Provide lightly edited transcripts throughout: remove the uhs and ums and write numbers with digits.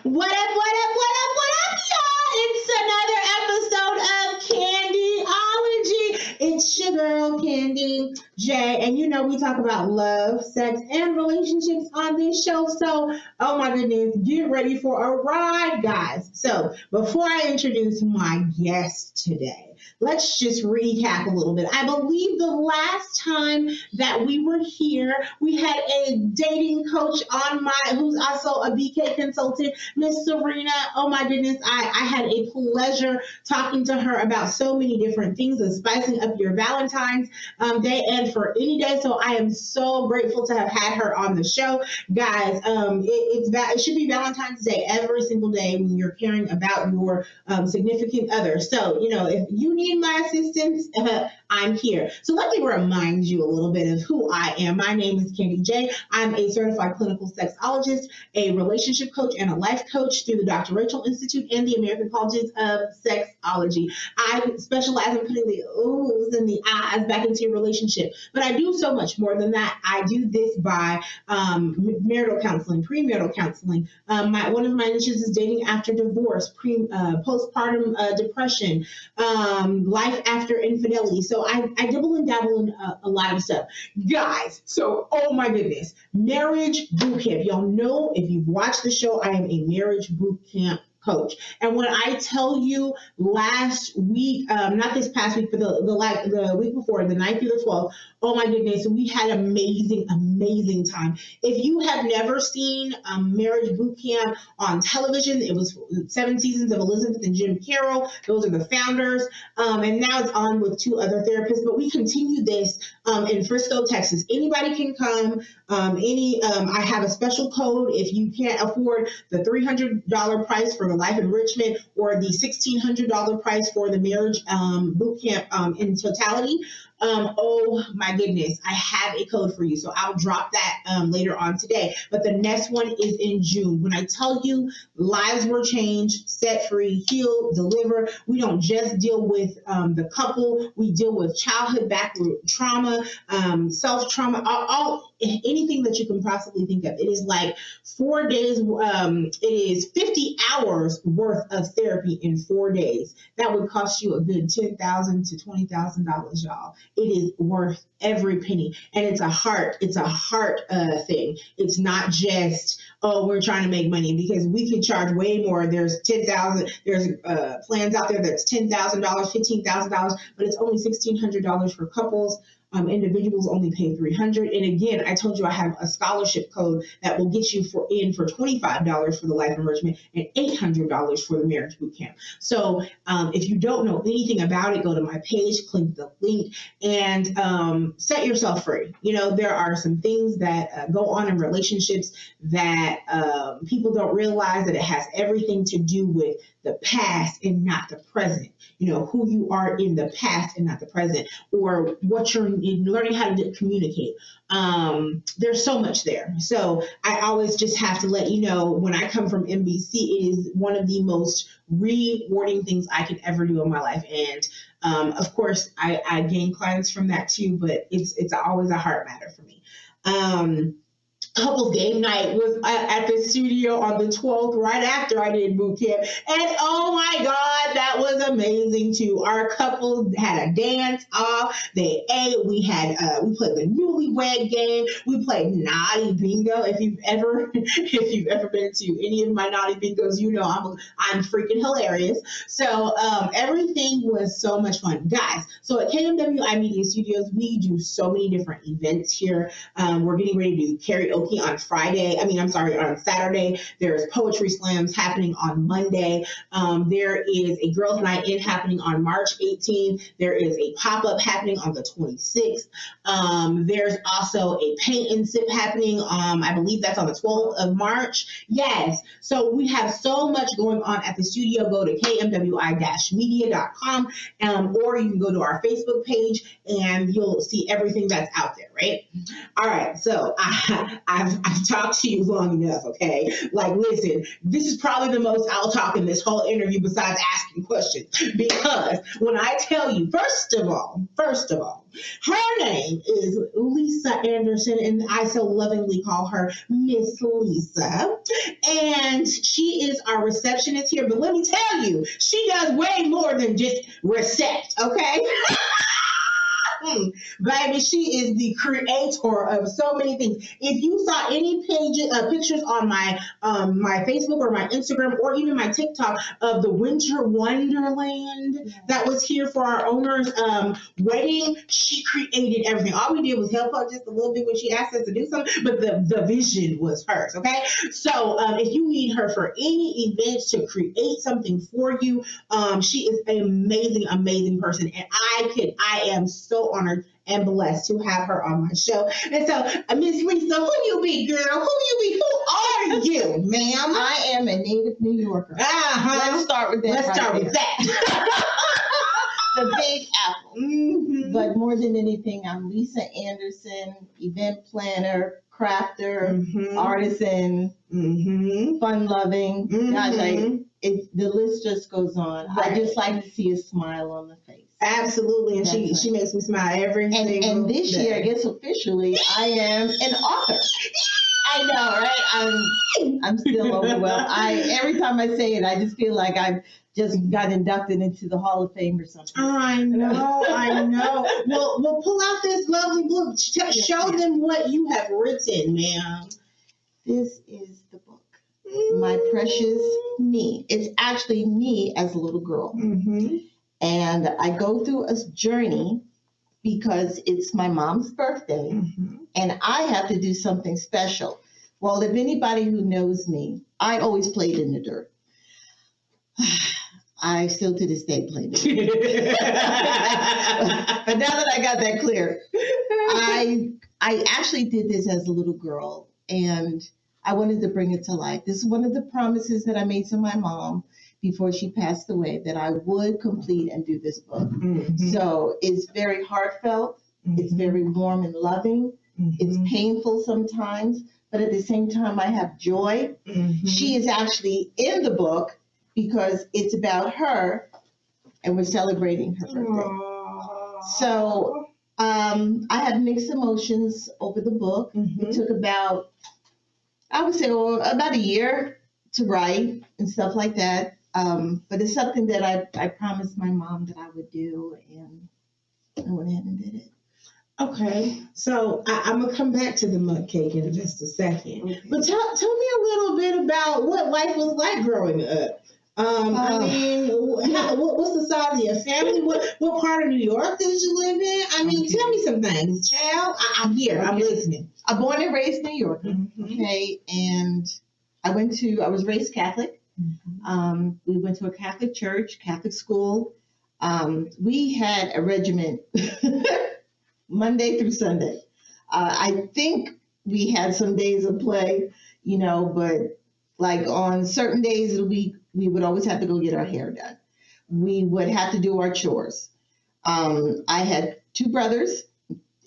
What up, what up, what up, what up, y'all? It's another episode of Candyology. It's your girl, Candy J. And you know, we talk about love, sex, and relationships on this show. So, oh my goodness, get ready for a ride, guys. So, before I introduce my guest today, let's just recap a little bit. I believe the last time that we were here, we had a dating coach on who's also a BK consultant, Miss Serena. Oh my goodness, I had a pleasure talking to her about so many different things of spicing up your Valentine's Day and for any day. So I am so grateful to have had her on the show, guys. It should be Valentine's Day every single day when you're caring about your significant other. So you know, if you need my assistance, I'm here. So let me remind you a little bit of who I am. My name is Candy J. I'm a certified clinical sexologist, a relationship coach, and a life coach through the Dr. Rachel Institute and the American Colleges of Sexology. I specialize in putting the oohs and the ahs back into your relationship. But I do so much more than that. I do this by marital counseling, premarital counseling. One of my niches is dating after divorce, postpartum depression, life after infidelity. So I dabble and dabble in a lot of stuff. Guys, so oh my goodness, marriage boot camp. Y'all know if you've watched the show, I am a marriage boot camp coach. And when I tell you last week, not this past week, but the week before, the 9th through the 12th, oh my goodness, we had amazing time. If you have never seen Marriage Boot Camp on television, it was 7 seasons of Elizabeth and Jim Carroll. Those are the founders. And now it's on with 2 other therapists, but we continue this in Frisco, Texas. Anybody can come. I have a special code if you can't afford the $300 price for the life enrichment or the $1,600 price for the marriage boot camp in totality. Oh my goodness, I have a code for you. So I'll drop that later on today. But the next one is in June. When I tell you lives were changed, set free, heal, deliver, we don't just deal with the couple. We deal with childhood backward trauma, self-trauma, anything that you can possibly think of. It is like 4 days. It is 50 hours worth of therapy in 4 days. That would cost you a good $10,000 to $20,000, y'all. It is worth every penny, and it's a heart thing. It's not just, oh, we're trying to make money, because we could charge way more. There's $10,000. There's plans out there that's $10,000, $15,000, but it's only $1,600 for couples. Individuals only pay $300. And again, I told you I have a scholarship code that will get you for $25 for the life enrichment and $800 for the marriage boot camp. So if you don't know anything about it, go to my page, click the link, and set yourself free. You know, there are some things that go on in relationships that people don't realize, that it has everything to do with the past and not the present. You know, who you are in the past and not the present, or what you're learning how to communicate. There's so much there. So I always just have to let you know, when I come from NBC, it is one of the most rewarding things I could ever do in my life. And of course, I gain clients from that too, but it's always a heart matter for me. Couples game night was at the studio on the 12th, right after I did boot camp. And oh my God, that was amazing too. Our couples had a dance off. They ate. We played the newlywed game. We played naughty bingo. If you've ever been to any of my naughty bingos, you know I'm freaking hilarious. So everything was so much fun, guys. So at KMWI Media Studios, we do so many different events here. We're getting ready to do karaoke on Saturday. There's poetry slams happening on Monday. There is a girls' night in happening on March 18th. There is a pop-up happening on the 26th. There's also a paint and sip happening. I believe that's on the 12th of March. Yes. So we have so much going on at the studio. Go to kmwi-media.com, or you can go to our Facebook page and you'll see everything that's out there, right? All right. So I I've talked to you long enough, okay? Like, listen, this is probably the most I'll talk in this whole interview besides asking questions. Because when I tell you, first of all, her name is Lisa Anderson, and I so lovingly call her Miss Lisa. And she is our receptionist here. But let me tell you, she does way more than just recept, okay? Baby, she is the creator of so many things. If you saw any pictures on my my Facebook or my Instagram or even my TikTok of the Winter Wonderland that was here for our owner's wedding, she created everything. All we did was help her just a little bit when she asked us to do something, but the vision was hers, okay? So if you need her for any events to create something for you, she is an amazing person, and I am so honored and blessed to have her on my show. And so, Miss Lisa, who you be, girl? Who you be? Who are you, ma'am? I am a native New Yorker. Let's start with that. Let's start with that. The Big Apple. Mm-hmm. But more than anything, I'm Lisa Anderson, event planner, crafter, artisan, fun-loving. Gosh, the list just goes on. Right. I just like to see a smile on the face. Absolutely, and she makes me smile every single And this year, I guess officially, I am an author. I know, right? I'm still overwhelmed. Every time I say it, I just feel like I've just got inducted into the Hall of Fame or something. I know. Well, pull out this lovely book. Show them what you have written, ma'am. This is the book. My Precious Me. It's actually me as a little girl. And I go through a journey because it's my mom's birthday and I have to do something special. Well, if anybody who knows me, I always played in the dirt. I still to this day play in the dirt. But now that I got that clear, I actually did this as a little girl and I wanted to bring it to life. This is one of the promises that I made to my mom before she passed away, that I would complete and do this book. So it's very heartfelt. It's very warm and loving. It's painful sometimes, but at the same time, I have joy. She is actually in the book because it's about her and we're celebrating her birthday. So I have mixed emotions over the book. It took about, I would say, about a year to write and stuff like that. But it's something that I promised my mom that I would do, and I went ahead and did it. Okay, so I'm going to come back to the mud cake in just a second. Okay. But tell me a little bit about what life was like growing up. I mean, what's the size of your family? What part of New York did you live in? I mean, tell me some things, child. I'm here. I'm listening. I'm born and raised New York. Okay, and I was raised Catholic. We went to a Catholic church, Catholic school. We had a regiment Monday through Sunday. I think we had some days of play, but like on certain days of the week, we would always have to go get our hair done. We would have to do our chores. I had 2 brothers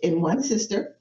and 1 sister,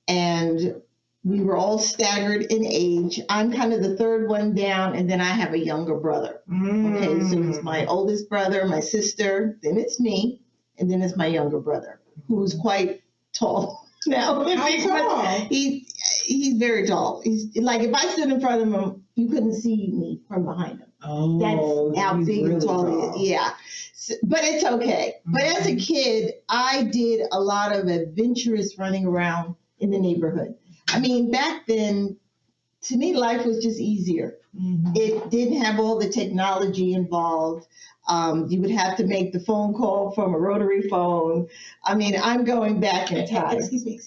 and we were all staggered in age. I'm kind of the third one down, and then I have a younger brother. Okay, so it's my oldest brother, my sister, then it's me, and then it's my younger brother, who's quite tall now. How tall? He's very tall. He's like, if I stood in front of him, you couldn't see me from behind him. Oh, that's how big and tall he is. Yeah. So, but it's okay. But as a kid, I did a lot of adventurous running around in the neighborhood. I mean, back then, to me, life was just easier. It didn't have all the technology involved. You would have to make the phone call from a rotary phone. I mean, I'm going back in time. Excuse me.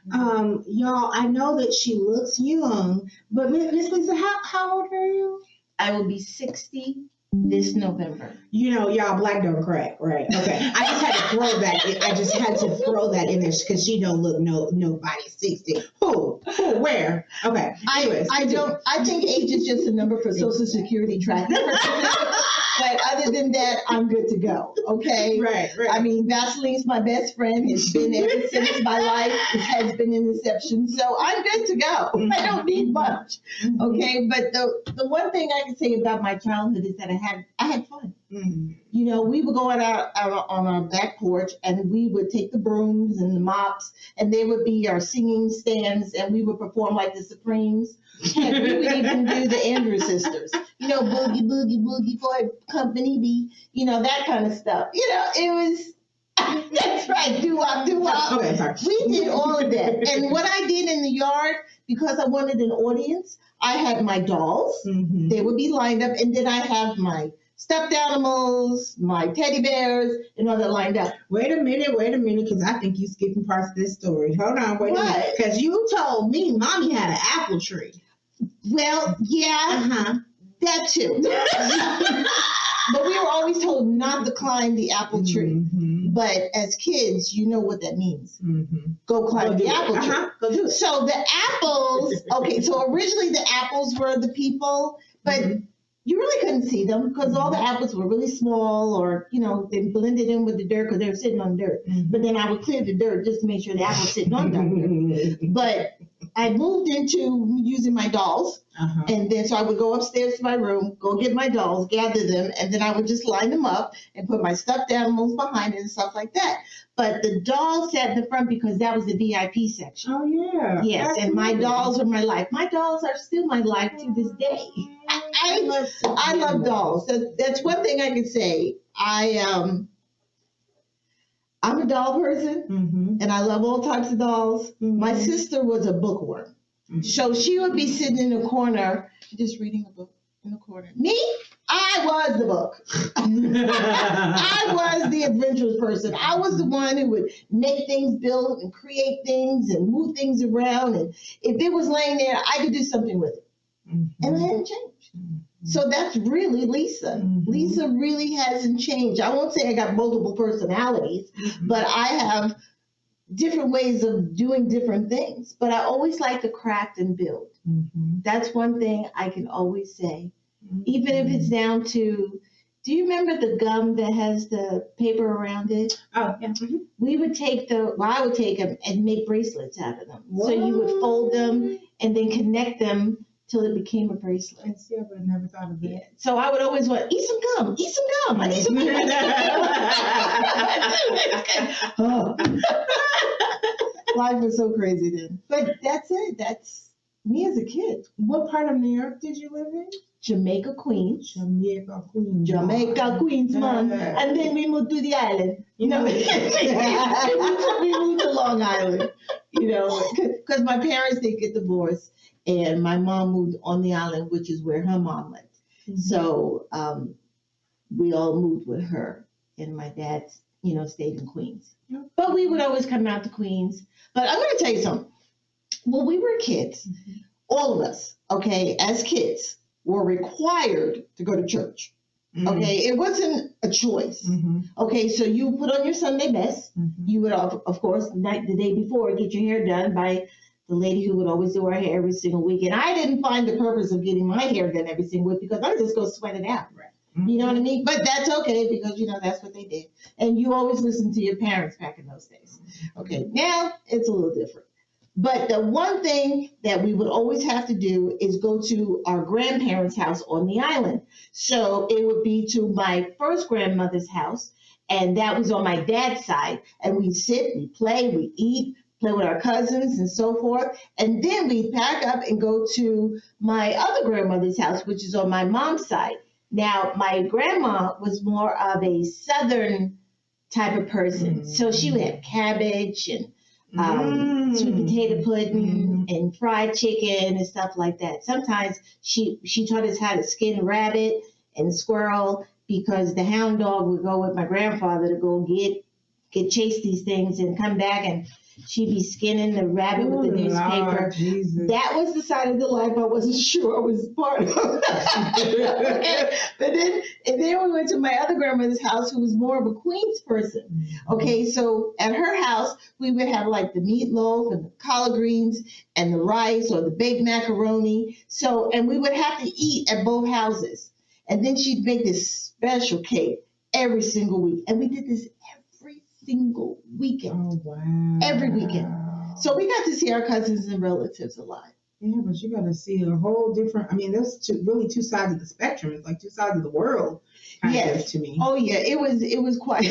Y'all, I know that she looks young, but Miss Lisa, how old are you? I will be 60 this November. Y'all, black don't crack, right? Okay. I just had to throw that in there because she don't look nobody 60. Who? Where? Okay. Anyways, I think age is just a number for Social Security tracking. But other than that, I'm good to go. Okay. Right. I mean, Vaseline's my best friend. It's been ever since my life. It has been in inception. So I'm good to go. I don't need much. Okay. But the one thing I can say about my childhood is that I had fun. Mm-hmm. You know, we would go out on our back porch and we would take the brooms and the mops and they would be our singing stands and we would perform like the Supremes. And we would even do the Andrews Sisters. You know, boogie, boogie, boogie for company B. You know, that kind of stuff. You know, it was, that's right, doo-wop, doo-wop. Okay, sorry. We did all of that. And what I did in the yard, because I wanted an audience, I had my dolls. Mm-hmm. They would be lined up. And then I have my stuffed animals, my teddy bears, and all that lined up. Wait a minute, because I think you skipping parts of this story. Hold on, wait a minute. Because you told me Mommy had an apple tree. Well, yeah, that too. But we were always told not to climb the apple tree. Mm-hmm. But as kids, you know what that means. Mm-hmm. Go climb the apple tree. Go do it. So the apples, okay, so originally the apples were the people, but you really couldn't see them because all the apples were really small or, you know, they blended in with the dirt because they were sitting on dirt. But then I would clear the dirt just to make sure the apples sitting on dirt. But I moved into using my dolls. And then so I would go upstairs to my room, go get my dolls, gather them, and then I would just line them up and put my stuffed animals behind it and stuff like that. But the dolls sat in the front because that was the VIP section. Oh, yeah. Yes, absolutely. And my dolls were my life. My dolls are still my life to this day. I love dolls. That's one thing I can say. I'm a doll person, and I love all types of dolls. My sister was a bookworm. So she would be sitting in the corner, just reading a book in the corner. Me? I was the book. I was the adventurous person. I was the one who would make things, build and create things and move things around. And if it was laying there, I could do something with it. And I hadn't changed. So that's really Lisa. Lisa really hasn't changed. I won't say I got multiple personalities, but I have different ways of doing different things. But I always like to craft and build. That's one thing I can always say. Even if it's down to, do you remember the gum that has the paper around it? Oh, yeah. We would take I would take them and make bracelets out of them. Whoa. So you would fold them and then connect them till it became a bracelet. And see, I would have never thought of that. Yeah. So I would always want, eat some gum. I need some gum. Life was so crazy then. But that's it. That's me as a kid. What part of New York did you live in? Jamaica, Queens. Jamaica, Queens, man. And then we moved to the island. You know, we moved to Long Island. You know, because my parents did get divorced, and my mom moved on the island, which is where her mom lived. So we all moved with her, and my dad, you know, stayed in Queens. But we would always come out to Queens. But I'm going to tell you something. When we were kids, all of us, okay, as kids, were required to go to church. Okay, it wasn't a choice. Okay, so you put on your Sunday best. You would, of course, the day before, get your hair done by the lady who would always do our hair every single week. And I didn't find the purpose of getting my hair done every single week because I'm just going to sweat it out. You know what I mean? But that's okay because, you know, that's what they did. And you always listened to your parents back in those days. Okay, now it's a little different. But the one thing that we would always have to do is go to our grandparents' house on the island. So it would be to my first grandmother's house, and that was on my dad's side. And we'd sit, we'd play, we'd eat, play with our cousins and so forth. And then we'd pack up and go to my other grandmother's house, which is on my mom's side. Now, my grandma was more of a Southern type of person. So she would have cabbage and sweet potato pudding and fried chicken and stuff like that. Sometimes she taught us how to skin rabbit and squirrel because the hound dog would go with my grandfather to go get chase these things and come back, and she'd be skinning the rabbit with the newspaper. Lord, that was the side of the life I wasn't sure I was part of. Okay. But then we went to my other grandmother's house, who was more of a Queens person. Okay, so at her house, we would have like the meatloaf and the collard greens and the rice or the baked macaroni. So, and we would have to eat at both houses. And then she'd make this special cake every single week. And we did this every single weekend. Oh, wow. Every weekend. So we got to see our cousins and relatives a lot. Yeah, but you got to see a whole different, I mean, there's really two sides of the spectrum. It's like two sides of the world, kind of, to me. Oh, yeah. It was quite,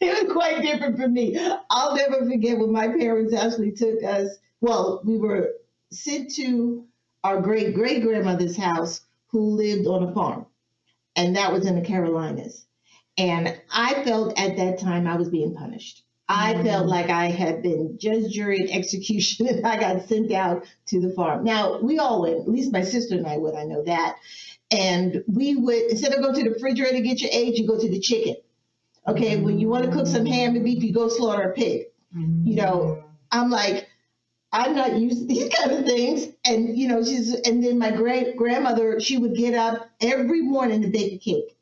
it was quite different for me. I'll never forget when my parents actually took us, well, we were sent to our great-great-grandmother's house who lived on a farm. And that was in the Carolinas. And I felt at that time I was being punished. I felt like I had been judge, jury, and execution, and I got sent out to the farm. Now, we all went, at least my sister and I would, I know that. And we would, instead of going to the refrigerator to get your eggs, you go to the chicken. Okay, when you want to cook some ham and beef, you go slaughter a pig. You know, I'm like, I'm not used to these kind of things. And, you know, and then my great-grandmother, she would get up every morning to bake a cake.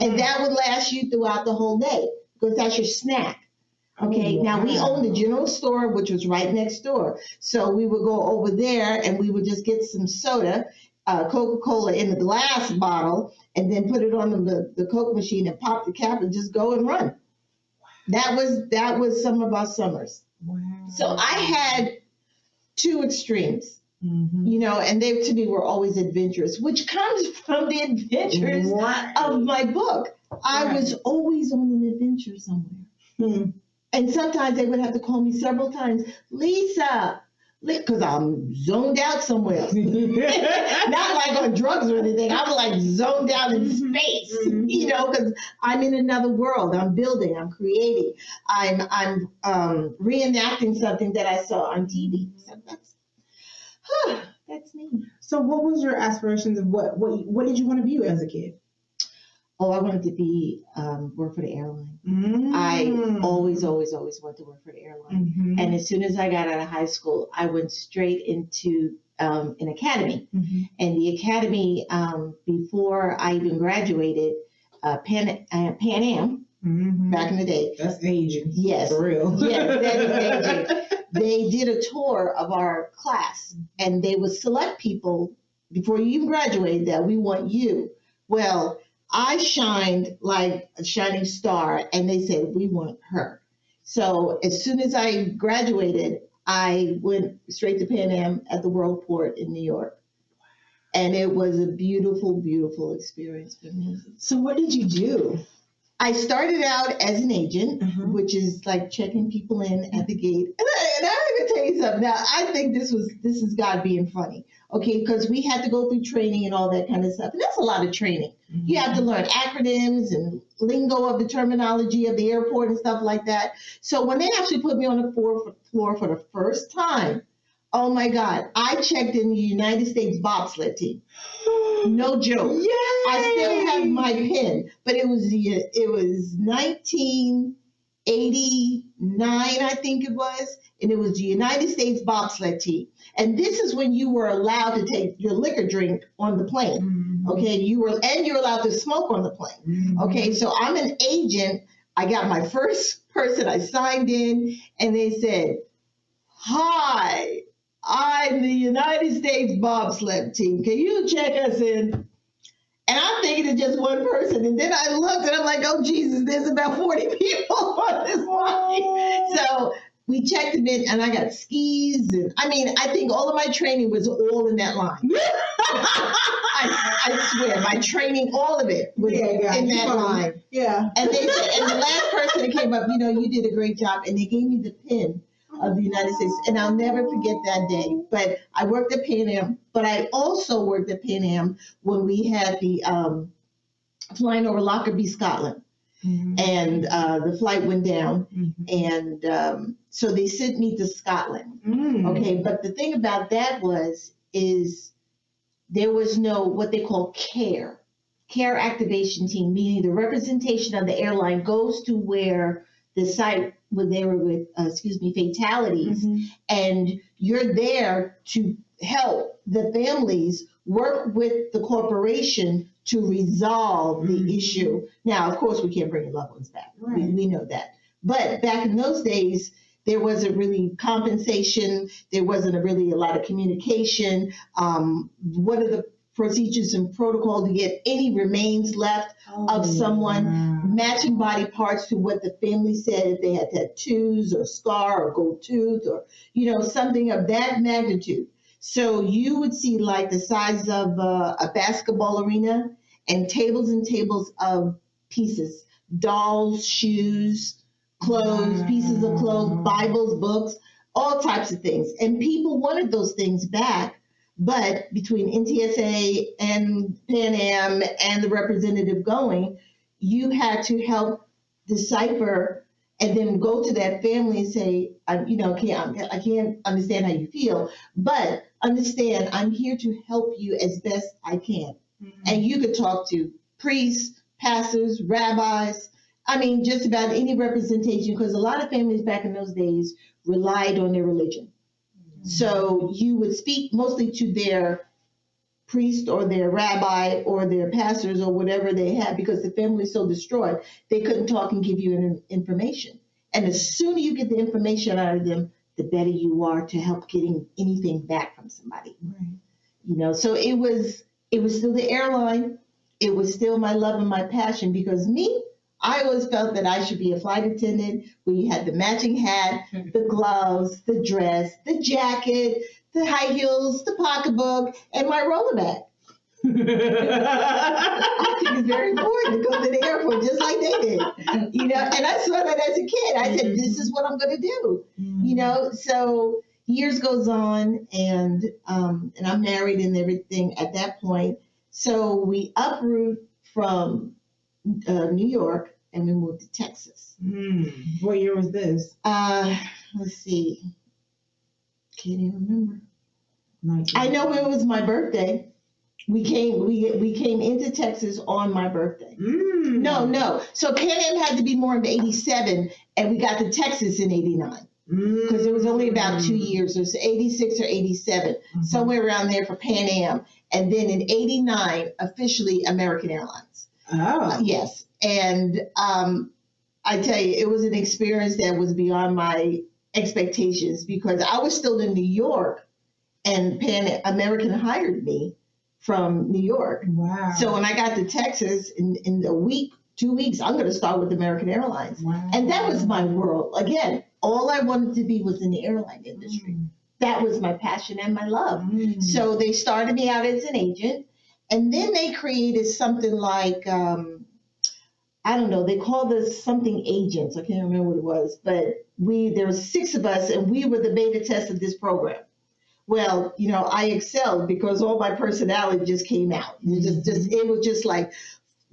And that would last you throughout the whole day because that's your snack. Okay, now we owned the general store, which was right next door. So we would go over there and we would just get some soda, Coca-Cola in the glass bottle, and then put it on the Coke machine and pop the cap and just go and run. That was some of our summers. Wow. So I had two extremes, you know, and they to me were always adventurous, which comes from the adventures of my book. I was always on an adventure somewhere. And sometimes they would have to call me several times, Lisa, because I'm zoned out somewhere. Not like on drugs or anything. I was like zoned out in space, you know, because I'm in another world. I'm building, I'm creating, I'm reenacting something that I saw on TV. So that's me. So what was your aspirations of what did you want to be as a kid? Oh, I wanted to be work for the airline. I always wanted to work for the airline. And as soon as I got out of high school, I went straight into an academy. And the academy, before I even graduated, Pan Am, back in the day. That's aging. Yes. For real. Yes, that is aging. They did a tour of our class, and they would select people before you even graduate that we want you. Well, I shined like a shining star, and they said, we want her. So as soon as I graduated, I went straight to Pan Am at the Worldport in New York. And it was a beautiful, beautiful experience for me. So what did you do? I started out as an agent, which is like checking people in at the gate. And I'm going to tell you something. Now, I think this is God being funny, okay? Because we had to go through training and all that kind of stuff. And that's a lot of training. You have to learn acronyms and lingo of the terminology of the airport and stuff like that. So when they actually put me on the floor for the first time, oh my God, I checked in the United States bobsled team. No joke. Yay! I still have my pin, but it was 1989, I think it was, and it was the United States bobsled team. And this is when you were allowed to take your liquor drink on the plane. Okay, you were allowed to smoke on the plane. Okay, so I'm an agent. I got my first person. I signed in, and they said, "Hi, I'm the United States bobsled team. Can you check us in?" And I'm thinking it's just one person. And then I looked and I'm like, oh, Jesus, there's about 40 people on this line. So we checked them in and I got skis. And I mean, I think all of my training was all in that line. I swear, my training, all of it was in that line. Yeah. And they said, and the last person that came up, you know, you did a great job. And they gave me the pin of the United States. And I'll never forget that day. But I worked at Pan Am, but I also worked at Pan Am when we had the flying over Lockerbie, Scotland. And the flight went down. And so they sent me to Scotland. Okay, but the thing about that is there was no what they call care activation team, meaning the representation of the airline goes to where the site where they were with, fatalities, and you're there to help the families work with the corporation to resolve the issue. Now, of course, we can't bring your loved ones back. We know that. But back in those days, there wasn't really compensation. There wasn't really a lot of communication. One of the procedures and protocol to get any remains left of someone, matching body parts to what the family said, if they had tattoos or scar or gold tooth or, something of that magnitude. So you would see like the size of a basketball arena and tables of pieces, dolls, shoes, clothes, pieces of clothes, Bibles, books, all types of things. And people wanted those things back. But between NTSA and Pan Am and the representative going, you had to help decipher and then go to that family and say, I can't understand how you feel, but understand I'm here to help you as best I can. Mm-hmm. And you could talk to priests, pastors, rabbis, just about any representation, because a lot of families back in those days relied on their religion. So you would speak mostly to their priest or their rabbi or their pastors or whatever they had, because the family is so destroyed, they couldn't talk and give you information. And the sooner you get the information out of them, the better you are to help getting anything back from somebody. Right. So it was still the airline. It was still my love and my passion, because I always felt that I should be a flight attendant where you had the matching hat, the gloves, the dress, the jacket, the high heels, the pocketbook, and my roller bag. I think it's very important to go to the airport just like they did. And I saw that as a kid. I said, this is what I'm going to do. So years goes on, and I'm married and everything at that point. So we uproot from New York, and we moved to Texas. What year was this? Let's see. Can't even remember. I know it was my birthday. We came into Texas on my birthday. No. So Pan Am had to be more of 87, and we got to Texas in 89. Because it was only about 2 years. It was 86 or 87, somewhere around there for Pan Am. And then in 89, officially American Airlines. Oh. Yes. And I tell you, it was an experience that was beyond my expectations, because I was still in New York and American hired me from New York. Wow. So when I got to Texas in a week, 2 weeks, I'm going to start with American Airlines. Wow. And that was my world. Again, all I wanted to be was in the airline industry. That was my passion and my love. So they started me out as an agent, and then they created something like, I don't know, they called us something agents. I can't remember what it was, but there were 6 of us, and we were the beta test of this program. Well, I excelled because all my personality just came out. It was just like,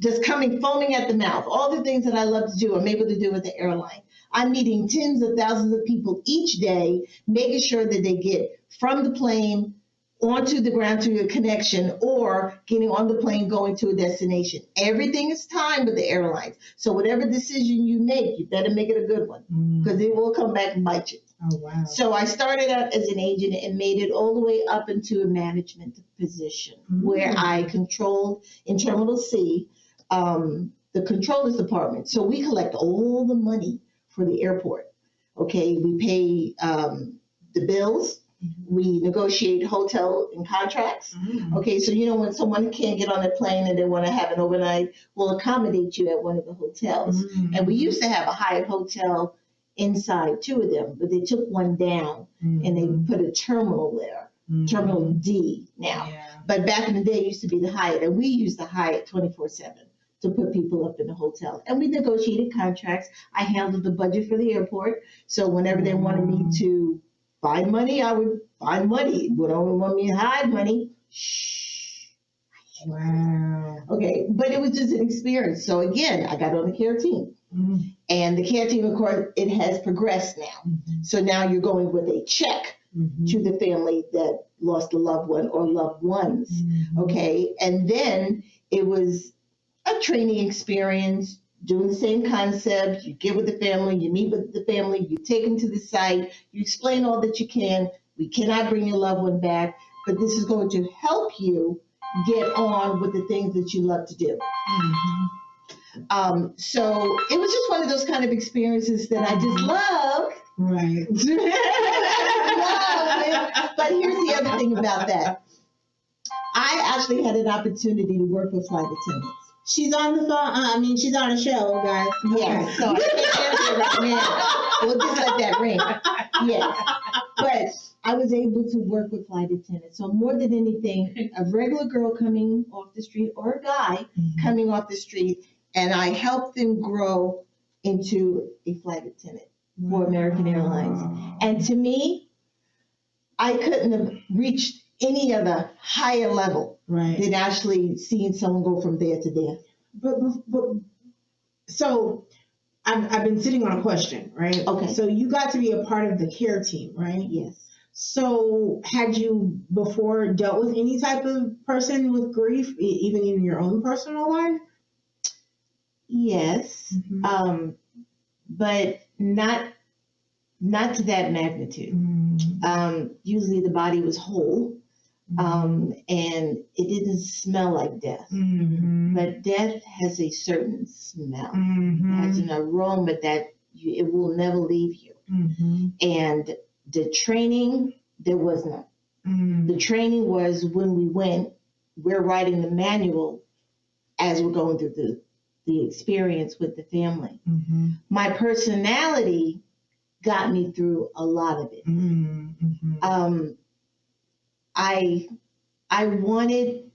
just foaming at the mouth. All the things that I love to do, I'm able to do with the airline. I'm meeting tens of thousands of people each day, making sure that they get from the plane onto the ground to a connection, or getting on the plane going to a destination. Everything is timed with the airlines. So whatever decision you make, you better make it a good one, because it will come back and bite you. Oh, wow. So I started out as an agent and made it all the way up into a management position, where I controlled in Terminal C, the controllers department. So we collect all the money for the airport. Okay, we pay the bills. We negotiate hotel and contracts. Okay, so when someone can't get on a plane and they want to have an overnight, we'll accommodate you at one of the hotels. And we used to have a Hyatt hotel inside, 2 of them, but they took one down and they put a terminal there, Terminal D now. Yeah. But back in the day, it used to be the Hyatt, and we used the Hyatt 24/7 to put people up in the hotel. And we negotiated contracts. I handled the budget for the airport. So whenever they wanted me to find money, I would find money. Would only want me to hide money. Shh. Wow. Okay, but it was just an experience. So again, I got on the care team. And the care team, of course, it has progressed now. So now you're going with a check to the family that lost a loved one or loved ones. Okay, and then it was a training experience, doing the same concept. You get with the family, you meet with the family, you take them to the site, you explain all that you can. We cannot bring your loved one back, but this is going to help you get on with the things that you love to do. So it was just one of those kind of experiences that I just loved. Right. But here's the other thing about that. I I actually had an opportunity to work with flight attendants. She's on the phone. She's on a show, guys. Yes, so I can't answer it right now. We'll just let that ring. Yes, but I was able to work with flight attendants. So more than anything, a regular girl coming off the street or a guy coming off the street, and I helped them grow into a flight attendant for American Airlines. And to me, I couldn't have reached any other higher level than actually seeing someone go from there to there. But so I've been sitting on a question, right? Okay. So you got to be a part of the care team, right? Yes. So had you before dealt with any type of person with grief, even in your own personal life? Yes, but not to that magnitude. Usually the body was whole, and it didn't smell like death. But death has a certain smell. It has an aroma that it will never leave you. And the training, there was none. The training was when we went, we're writing the manual as we're going through the experience with the family. My personality got me through a lot of it. I wanted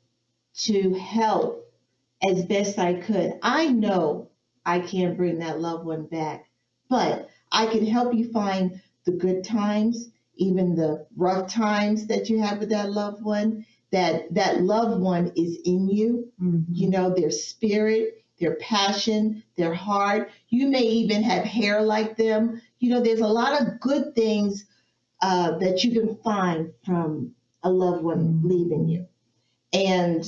to help as best I could. I know I can't bring that loved one back, but I can help you find the good times, even the rough times that you have with that loved one. That loved one is in you. You know, their spirit, their passion, their heart. You may even have hair like them. You know, there's a lot of good things that you can find from a loved one leaving you. And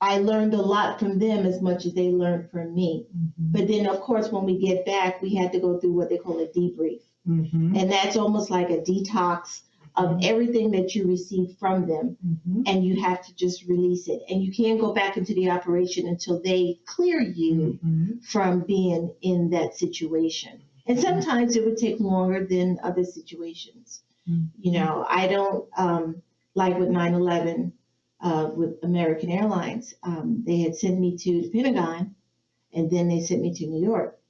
I learned a lot from them as much as they learned from me. But then, of course, when we get back, we had to go through what they call a debrief. And that's almost like a detox of everything that you receive from them. And you have to just release it. And you can't go back into the operation until they clear you from being in that situation. And sometimes it would take longer than other situations. You know, I don't, like with 9/11, with American Airlines, they had sent me to the Pentagon, and then they sent me to New York.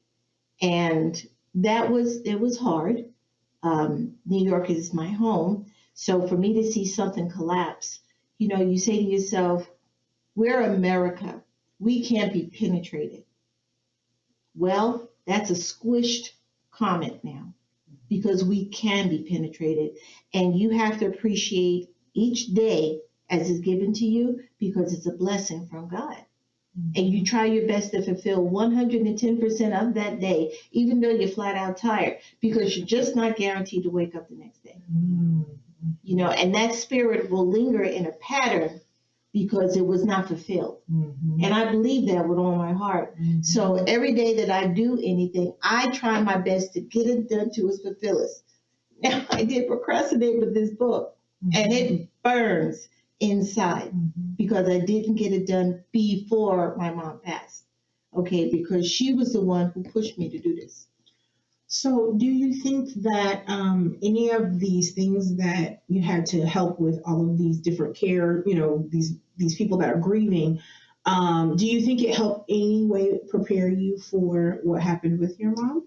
And it was hard. New York is my home. So for me to see something collapse, you know, you say to yourself, we're America. We can't be penetrated. Well, that's a squished comment now, because we can be penetrated. And you have to appreciate each day as it's given to you, because it's a blessing from God. And you try your best to fulfill 110% of that day, even though you're flat out tired, because you're just not guaranteed to wake up the next day. You know, and that spirit will linger in a pattern because it was not fulfilled. And I believe that with all my heart. So every day that I do anything, I try my best to get it done to its fulfillest. Now, I did procrastinate with this book, and it burns inside because I didn't get it done before my mom passed. Okay, because she was the one who pushed me to do this. So do you think that any of these things that you had to help with, all of these different care, you know, these people that are grieving, do you think it helped any way prepare you for what happened with your mom?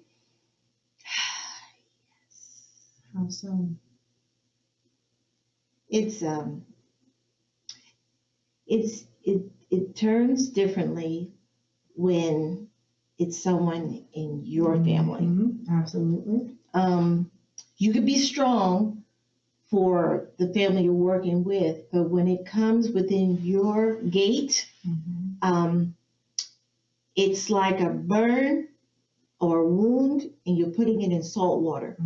Yes. How so? It turns differently when it's someone in your family. Absolutely. You could be strong for the family you're working with, but when it comes within your gate, it's like a burn or a wound, and you're putting it in salt water.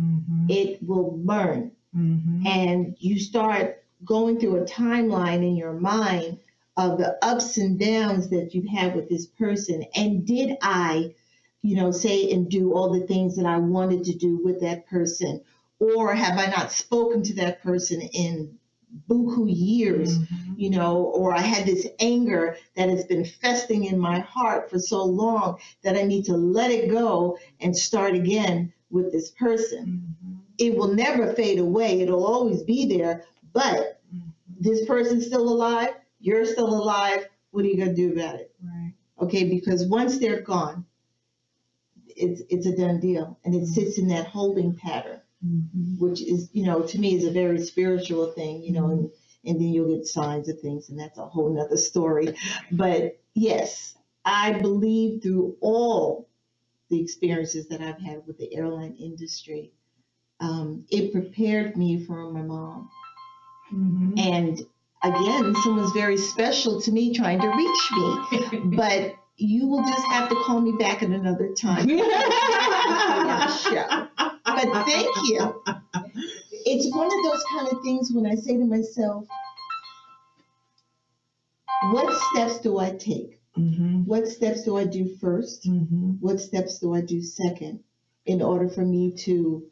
It will burn. And you start going through a timeline in your mind of the ups and downs that you've had with this person. And did I, you know, say and do all the things that I wanted to do with that person? Or have I not spoken to that person in buku years, you know, or I had this anger that has been festering in my heart for so long that I need to let it go and start again with this person. It will never fade away. It'll always be there. But this person's still alive. You're still alive. What are you going to do about it? Right. Okay, because once they're gone, it's a done deal. And it sits in that holding pattern, which is, to me is a very spiritual thing, and then you'll get signs of things, and that's a whole nother story. But yes, I believe through all the experiences that I've had with the airline industry, it prepared me for my mom. And again, someone's very special to me trying to reach me. But you will just have to call me back at another time. But thank you. It's one of those kind of things when I say to myself, what steps do I take? What steps do I do first? What steps do I do second in order for me to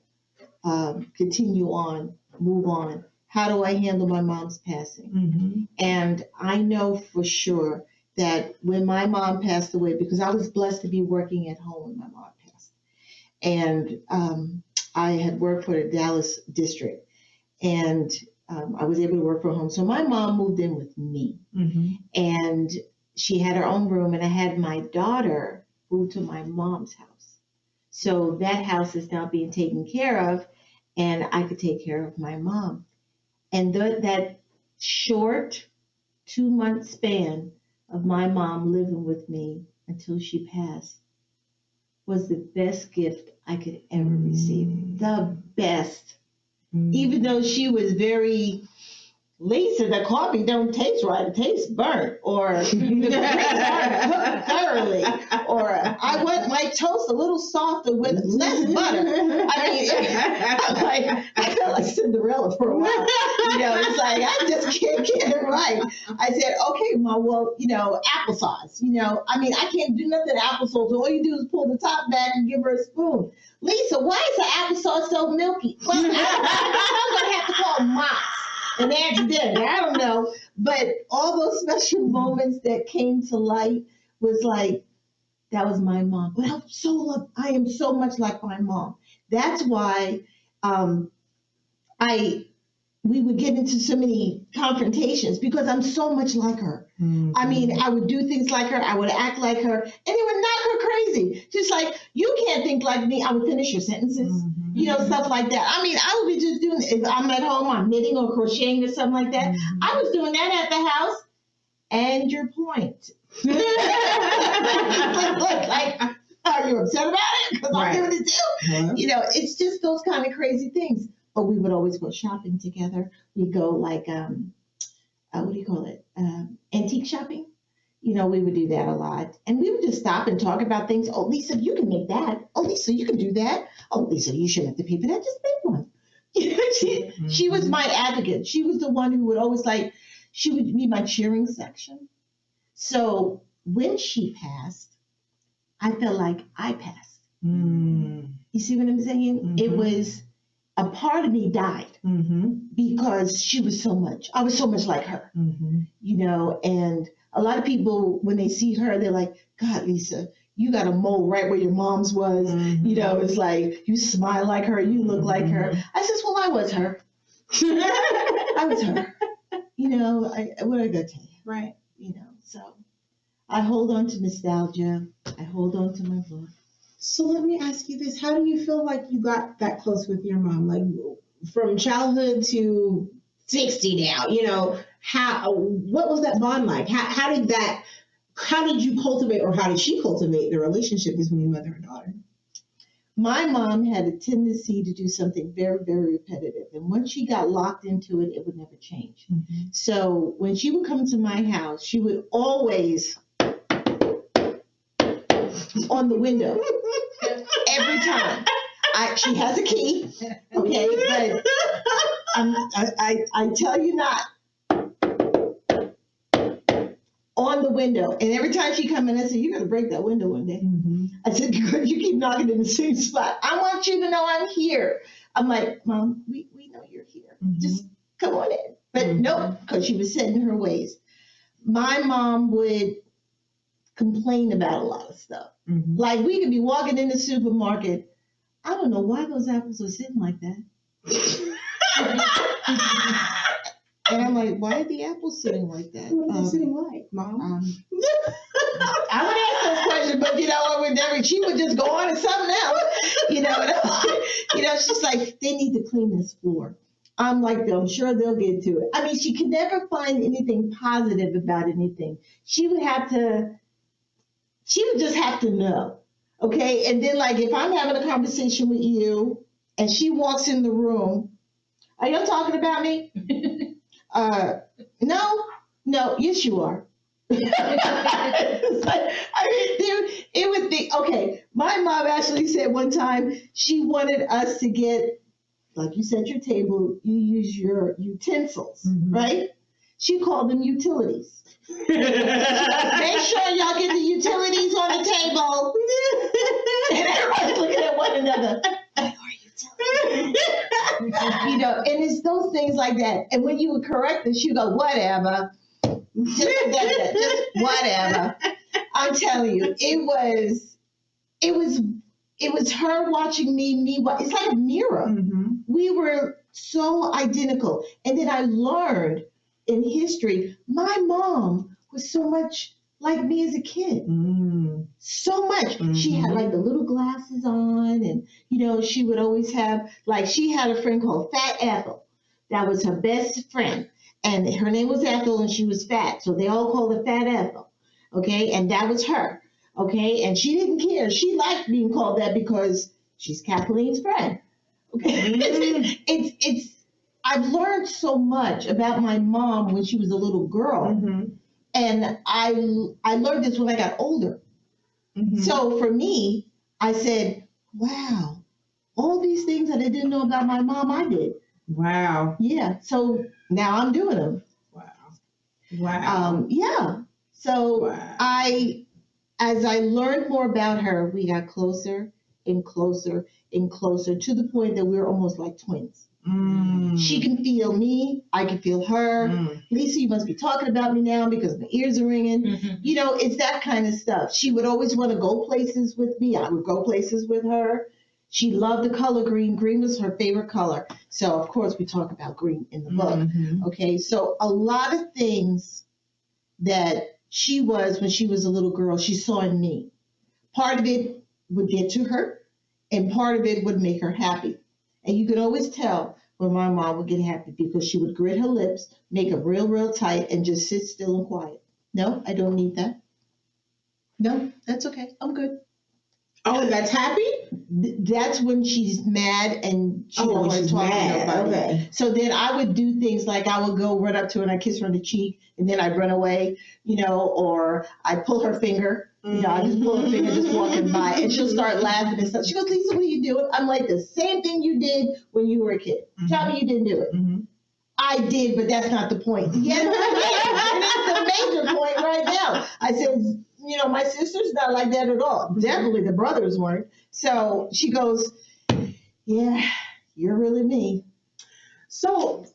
continue on, move on? How do I handle my mom's passing? And I know for sure that when my mom passed away, because I was blessed to be working at home when my mom passed, and I had worked for the Dallas district, and I was able to work from home. So my mom moved in with me, and she had her own room, and I had my daughter move to my mom's house. So that house is now being taken care of, and I could take care of my mom. And that short 2-month span of my mom living with me until she passed was the best gift I could ever receive. The best. Even though she was very, Lisa, the coffee don't taste right, it tastes burnt, or the grits aren't cooked thoroughly, or I want my toast a little softer with less butter. I mean, I felt like Cinderella for a while. It's like, I just can't get it right. I said, okay, Mom, well, applesauce. I mean, I can't do nothing applesauce. All you do is pull the top back and give her a spoon. Lisa, why is the applesauce so milky? Well, I'm going to have to call Mops and ask them. I don't know. But all those special moments that came to light was like, that was my mom. But I am so much like my mom. That's why we would get into so many confrontations, because I'm so much like her. I mean, I would do things like her. I would act like her, and it would knock her crazy. Just like, you can't think like me. I would finish your sentences, stuff like that. I mean, I would be just doing, if I'm at home, I'm knitting or crocheting or something like that. I was doing that at the house. And your point. like, are you upset about it? Because I'm doing it too. It's just those kind of crazy things. But we would always go shopping together. We'd go like, what do you call it? Antique shopping. We would do that a lot. And we would just stop and talk about things. Oh, Lisa, you can make that. Oh, Lisa, you can do that. Oh, Lisa, you shouldn't have to pay for that. Just make one. She was my advocate. She was the one who would always she would be my cheering section. So when she passed, I felt like I passed. You see what I'm saying? It was, a part of me died because she was so much. I was so much like her, and a lot of people, when they see her, they're like, God, Lisa, you got a mole right where your mom's was. It's like, you smile like her, you look like her. I says, well, I was her. I was her. What I got to tell you? Right. So I hold on to nostalgia. I hold on to my book. So let me ask you this. How do you feel like you got that close with your mom? Like, from childhood to 60 now, what was that bond like? How did you cultivate, or how did she cultivate the relationship between mother and daughter? My mom had a tendency to do something very, very repetitive. And once she got locked into it, it would never change. So when she would come to my house, she would always on the window every time. She has a key, okay, but I tell you not, on the window. And every time she come in, I said, you're going to break that window one day. I said, because you keep knocking in the same spot. I want you to know I'm here. I'm like, Mom, we know you're here. Just come on in. But nope, because she was set in her ways. My mom would complain about a lot of stuff. Like, we could be walking in the supermarket. I don't know why those apples are sitting like that. And I'm like, why are the apples sitting like that? What are they sitting like, Mom? I would ask those questions, but you know what? She would just go on to something else. You know, and she's like, they need to clean this floor. I'm like, I'm sure they'll get to it. I mean, she could never find anything positive about anything. She would just have to know. Okay. And then, like, if I'm having a conversation with you and she walks in the room, are you talking about me? No, yes, you are. It's like, I mean, it would be okay. My mom actually said one time she wanted us to get, like you set your table, you use your utensils, right? She called them utilities. Make sure y'all get the utilities on the table. And everybody's looking at one another. What are utilities? You know, and it's those things like that. And when you would correct her, she would go, whatever. Just whatever. I'm telling you, it was her watching me. It's like a mirror. We were so identical. And then I learned in history, my mom was so much like me as a kid. So much. She had like the little glasses on, and you know, she would always have, like, she had a friend called Fat Ethel. That was her best friend. And her name was Ethel, and she was fat. So they all called her Fat Ethel. Okay, and that was her. Okay, and she didn't care. She liked being called that because she's Kathleen's friend. Okay, I've learned so much about my mom when she was a little girl, and I learned this when I got older. So for me, I said, "Wow, all these things that I didn't know about my mom, I did." Wow. Yeah. So now I'm doing them. Wow. Yeah. So as I learned more about her, we got closer and closer and closer to the point that we're almost like twins. She can feel me. I can feel her. Lisa, you must be talking about me now because my ears are ringing. You know, it's that kind of stuff. She would always want to go places with me. I would go places with her. She loved the color green. Green was her favorite color. So, of course, we talk about green in the book. Okay, so a lot of things that she was when she was a little girl, she saw in me. Part of it would get to her, and part of it would make her happy. And you could always tell when my mom would get happy because she would grit her lips, make them real, real tight, and just sit still and quiet. No, I don't need that. No, that's okay. I'm good. Oh, that's happy? That's when she's mad and she don't want to talk to nobody. Okay. So then I would do things like I would go run up to her and I kiss her on the cheek, and then I'd run away, you know, or I'd pull her finger. You know, I just pull her finger just walking by, and she'll start laughing and stuff. She goes, Lisa, what are you doing? I'm like, the same thing you did when you were a kid. Tell me you didn't do it. I did, but that's not the point. Yes, I did. And it's the major point right now. I said, you know, my sister's not like that at all. Definitely the brothers weren't. So she goes, yeah, you're really me. So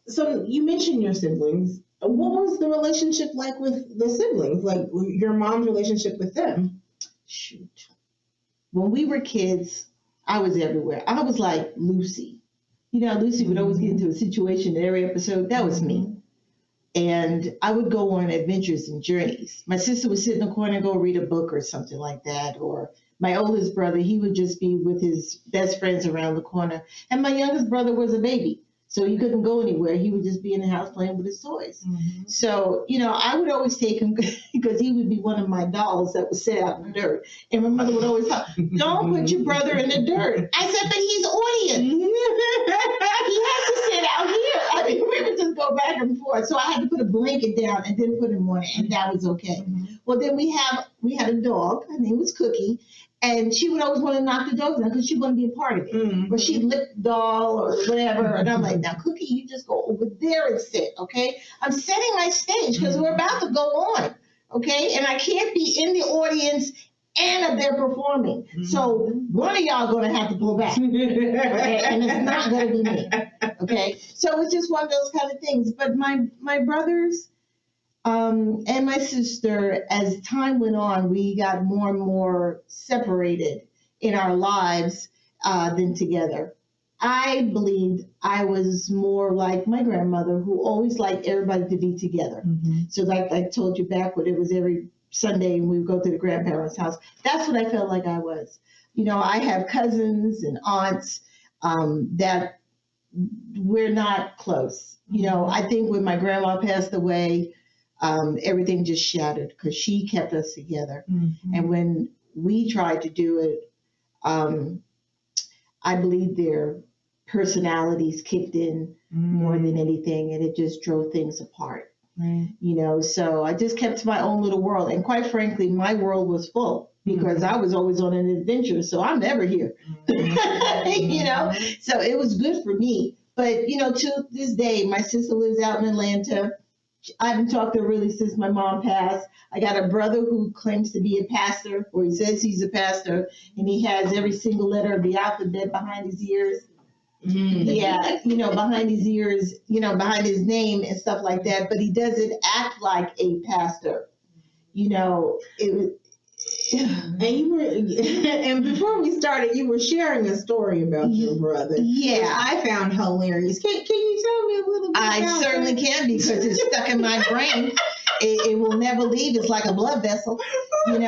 you mentioned your siblings. What was the relationship like with the siblings? Like your mom's relationship with them? Shoot. When we were kids, I was everywhere. I was like Lucy. You know, Lucy would always get into a situation in every episode. That was me. And I would go on adventures and journeys. My sister would sit in the corner and go read a book or something like that. Or my oldest brother, he would just be with his best friends around the corner. And my youngest brother was a baby, so he couldn't go anywhere. He would just be in the house playing with his toys. So, you know, I would always take him because he would be one of my dolls that would sit out in the dirt. And my mother would always talk, don't put your brother in the dirt. I said, but he's audience. He has to sit out here. I mean, we would just go back and forth. So I had to put a blanket down and then put him on it, and that was okay. Well, then we had a dog. Her name was Cookie. And she would always want to knock the dogs down because she wanted to be a part of it. Or she'd lick the doll or whatever. And I'm like, now, Cookie, you just go over there and sit, okay? I'm setting my stage because we're about to go on, okay? And I can't be in the audience and up there performing. So one of y'all going to have to pull back, okay? And it's not going to be me, okay? So it's just one of those kind of things. But my brothers and my sister, as time went on, we got more and more separated in our lives than together. I believed I was more like my grandmother, who always liked everybody to be together. So like I told you back when it was every Sunday and we would go to the grandparents' house, that's what I felt like I was. I have cousins and aunts that we're not close. I think when my grandma passed away, everything just shattered because she kept us together. And when we tried to do it, I believe their personalities kicked in more than anything, and it just drove things apart. So I just kept to my own little world. And quite frankly, my world was full because I was always on an adventure. So I'm never here, so it was good for me. But, to this day, my sister lives out in Atlanta. I haven't talked to her really since my mom passed. I got a brother who claims to be a pastor, or he says he's a pastor, and he has every single letter of the alphabet behind his ears. Yeah, behind his ears, behind his name and stuff like that. But he doesn't act like a pastor. And you were, and before we started, you were sharing a story about your brother. Yeah, which I found hilarious. Can you tell me a little bit? I certainly can, because it's stuck in my brain. It will never leave. It's like a blood vessel, And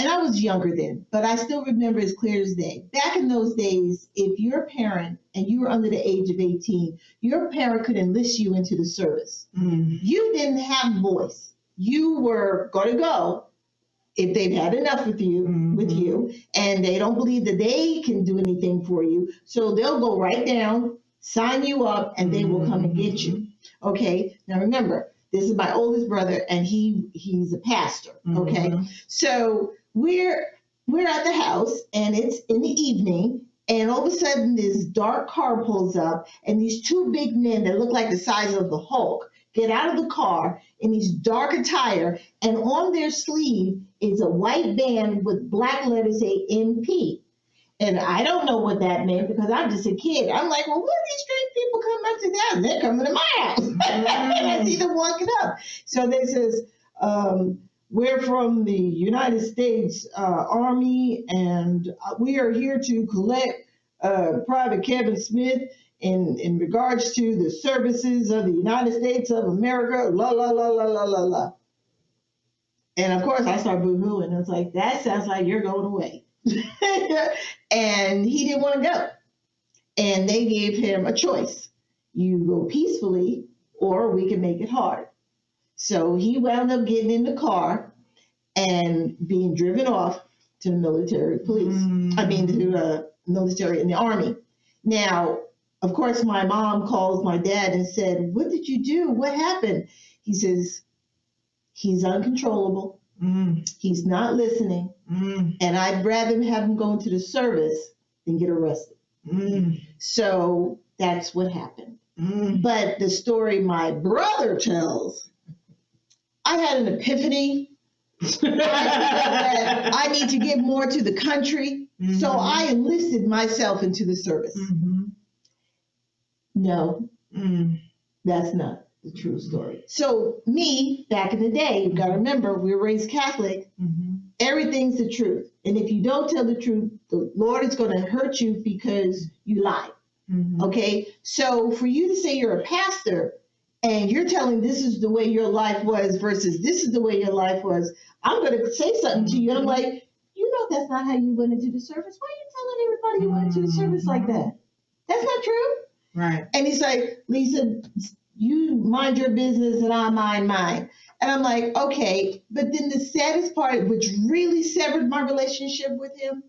I was younger then, but I still remember as clear as day. Back in those days, if you're a parent and you were under the age of 18, your parent could enlist you into the service. You didn't have a voice. You were going to go if they've had enough with you, and they don't believe that they can do anything for you. So they'll go right down, sign you up, and they will come and get you. Okay. Now remember, this is my oldest brother, and he's a pastor. Okay. So we're at the house, and it's in the evening, and all of a sudden this dark car pulls up, and these two big men that look like the size of the Hulk get out of the car in these dark attire, and on their sleeve is a white band with black letters say MP. And I don't know what that meant because I'm just a kid. I'm like, well, what are these strange people coming up to the house? They're coming to my house. And I see them walking up. So they says, we're from the United States Army, and we are here to collect Private Kevin Smith in regards to the services of the United States of America, la, la, la, la, la, la, la. And of course I started boo-hooing. I was like, that sounds like you're going away. And he didn't want to go. And they gave him a choice. You go peacefully, or we can make it hard. So he wound up getting in the car and being driven off to the military police. To the military and the Army. Now, of course, my mom calls my dad and said, what did you do? What happened? He says, he's uncontrollable. He's not listening. And I'd rather have him go into the service than get arrested. So that's what happened. But the story my brother tells, I had an epiphany. I need to give more to the country. So I enlisted myself into the service. No, that's not the true story. So me, back in the day, you got to remember, we were raised Catholic. Everything's the truth. And if you don't tell the truth, the Lord is going to hurt you because you lied. Okay? So for you to say you're a pastor and you're telling this is the way your life was versus this is the way your life was, I'm going to say something to you. I'm like, that's not how you went into the service. Why are you telling everybody you went into the service like that? That's not true. Right. And he's like, Lisa, you mind your business and I mind mine. And I'm like, okay. But then the saddest part, which really severed my relationship with him,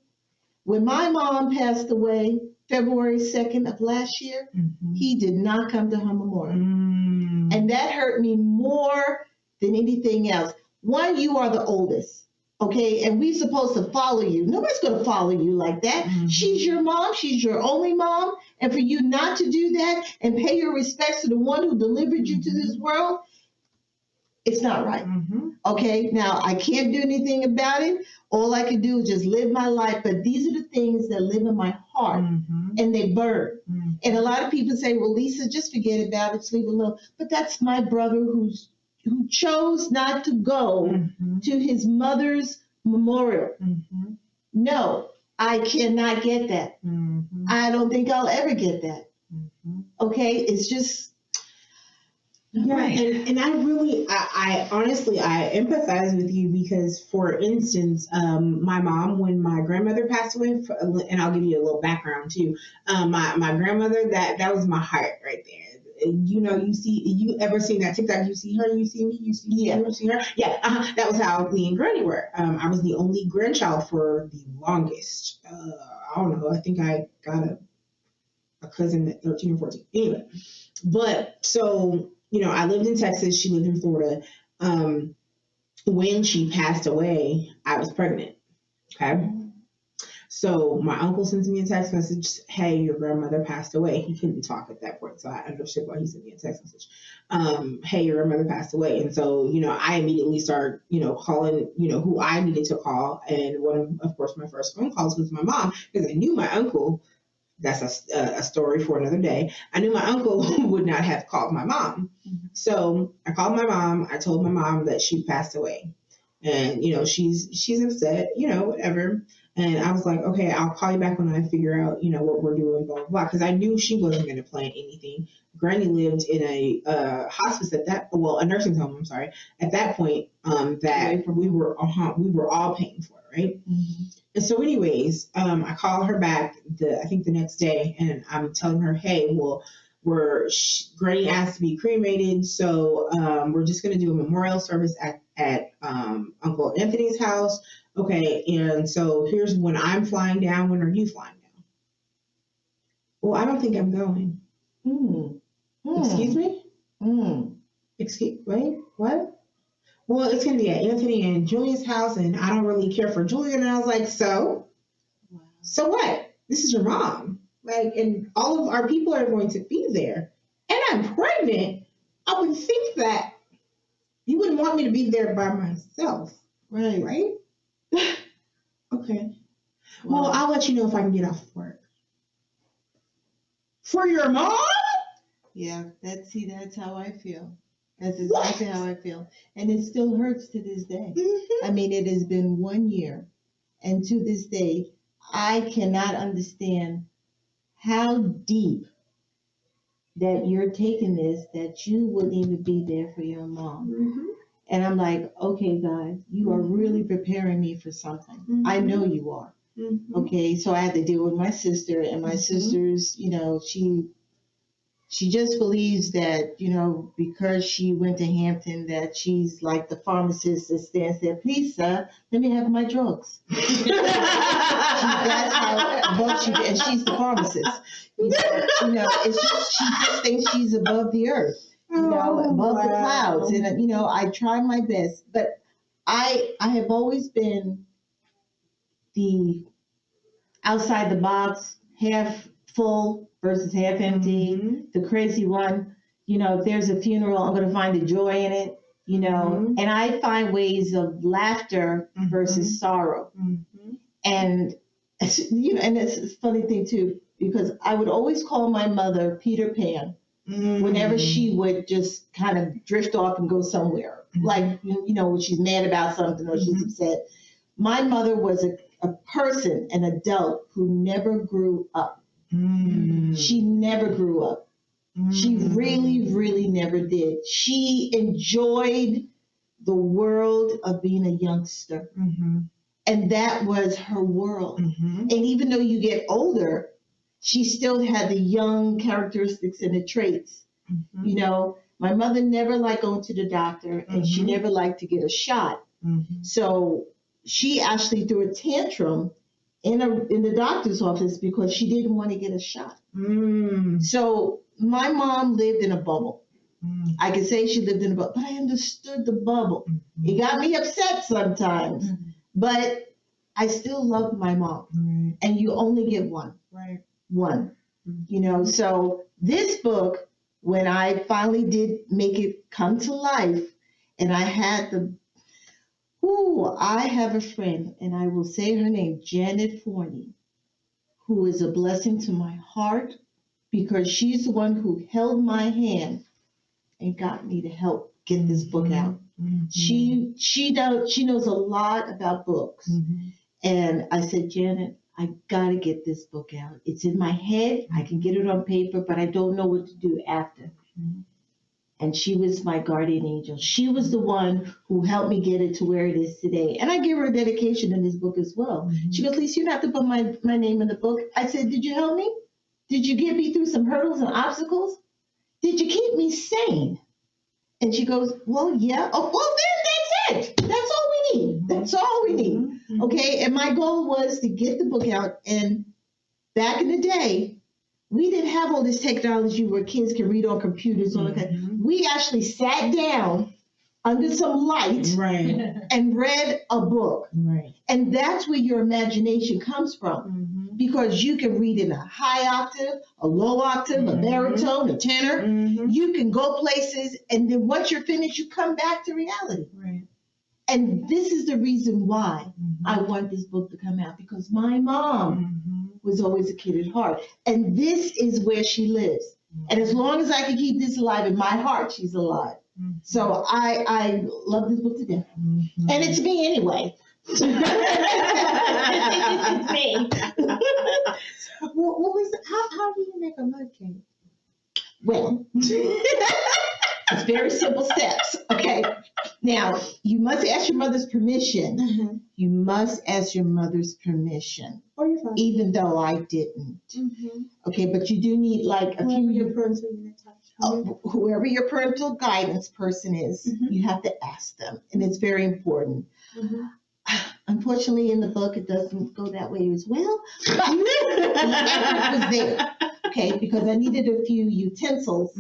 when my mom passed away February 2nd of last year, he did not come to her memorial. And that hurt me more than anything else. One, you are the oldest. Okay, and we're supposed to follow you. Nobody's going to follow you like that. She's your mom. She's your only mom. And for you not to do that and pay your respects to the one who delivered you to this world, it's not right. Okay, now I can't do anything about it. All I can do is just live my life. But these are the things that live in my heart, and they burn. And a lot of people say, well, Lisa, just forget about it, leave it alone. But that's my brother who chose not to go to his mother's memorial. No, I cannot get that. Mm-hmm. I don't think I'll ever get that. Mm-hmm. Okay, it's just yeah, right. and I honestly I empathize with you because, for instance, my mom, when my grandmother passed away, and I'll give you a little background too. My grandmother, that was my heart right there. You know, you ever seen that TikTok? You see her, you see me, you see me, Yeah. you see her. Yeah, that was how me and Granny were. I was the only grandchild for the longest. I don't know. I think I got a cousin at 13 or 14. Anyway, but so, you know, I lived in Texas. She lived in Florida. When she passed away, I was pregnant. Okay. So my uncle sends me a text message, hey, your grandmother passed away. He couldn't talk at that point, so I understood why he sent me a text message. Hey, your grandmother passed away. And so, you know, I immediately started, you know, calling, you know, who I needed to call. And one of course, my first phone calls was my mom, because I knew my uncle, that's a story for another day. I knew my uncle would not have called my mom. So I called my mom. I told my mom that she passed away. And, you know, she's upset, you know, whatever. And I was like, okay, I'll call you back when I figure out, you know, what we're doing, blah, blah, blah. Because I knew she wasn't going to plan anything. Granny lived in a hospice a nursing home, I'm sorry, at that point, that we were all paying for, right? Mm-hmm. And so anyways, I call her back I think the next day, and I'm telling her, hey, well, Granny asked to be cremated, so we're just going to do a memorial service at Uncle Anthony's house. Okay, and so here's when I'm flying down. When are you flying down? Well, I don't think I'm going. Excuse me? Wait, what? Well, it's going to be at Anthony and Julia's house, and I don't really care for Julia. And I was like, so? Wow. So what? This is your mom. Like, and all of our people are going to be there. And I'm pregnant. I would think that you wouldn't want me to be there by myself. Right? Okay. Wow. Well, I'll let you know if I can get off work. For your mom? Yeah, that's how I feel. That's exactly how I feel. And it still hurts to this day. Mm-hmm. I mean, it has been 1 year. And to this day, I cannot understand how deep that you're taking this, that you wouldn't even be there for your mom. Mm-hmm. And I'm like, okay, God, you are really preparing me for something. Mm-hmm. I know you are. Mm-hmm. Okay, so I had to deal with my sister, and my sister's, you know, she just believes that, you know, because she went to Hampton, that she's like the pharmacist that stands there, please, sir, let me have my drugs. That's how above she, and she's the pharmacist. You know, it's just, she just thinks she's above the earth, you know, above the clouds. And, you know, I try my best, but I have always been the outside the box, half full versus half empty, the crazy one. You know, if there's a funeral, I'm going to find the joy in it, you know, and I find ways of laughter versus sorrow. And, you know, and it's a funny thing too, because I would always call my mother Peter Pan whenever she would just kind of drift off and go somewhere, like, you know, when she's mad about something or she's upset. My mother was a person, an adult, who never grew up. She never grew up. She really, really never did. She enjoyed the world of being a youngster. And that was her world. And even though you get older, she still had the young characteristics and the traits. You know, my mother never liked going to the doctor, and she never liked to get a shot. So she actually threw a tantrum in the doctor's office because she didn't want to get a shot. So my mom lived in a bubble. I could say she lived in a bubble, but I understood the bubble. It got me upset sometimes, but I still loved my mom. And you only get one. One. You know, so this book, when I finally did make it come to life, and I had I have a friend, and I will say her name, Janet Forney, who is a blessing to my heart, because she's the one who held my hand and got me to help get this book out. She knows a lot about books. And I said, Janet, I gotta get this book out. It's in my head. I can get it on paper, but I don't know what to do after. And she was my guardian angel. She was the one who helped me get it to where it is today. And I give her a dedication in this book as well. She goes, Lisa, you don't have to put my name in the book. I said, did you help me? Did you get me through some hurdles and obstacles? Did you keep me sane? And she goes, well, yeah. Oh, well, then that's it. That's all we need. That's all we need. Okay. And my goal was to get the book out. And back in the day, we didn't have all this technology where kids can read on computers. We actually sat down under some light and read a book. And that's where your imagination comes from. Because you can read in a high octave, a low octave, a baritone, a tenor. You can go places, and then once you're finished, you come back to reality. And this is the reason why I want this book to come out, because my mom was always a kid at heart. And this is where she lives. And as long as I can keep this alive in my heart, she's alive. So I love this book to death. And it's me anyway. It's me. Well, Lisa, how do you make a mud cake? Well, it's very simple steps. Okay. Now, you must ask your mother's permission. You must ask your mother's permission. Or your father. Even though I didn't. Okay, but you do need like whoever your parental guidance person is, you have to ask them. And it's very important. Unfortunately, in the book, it doesn't go that way as well. But the effort was there. Okay, because I needed a few utensils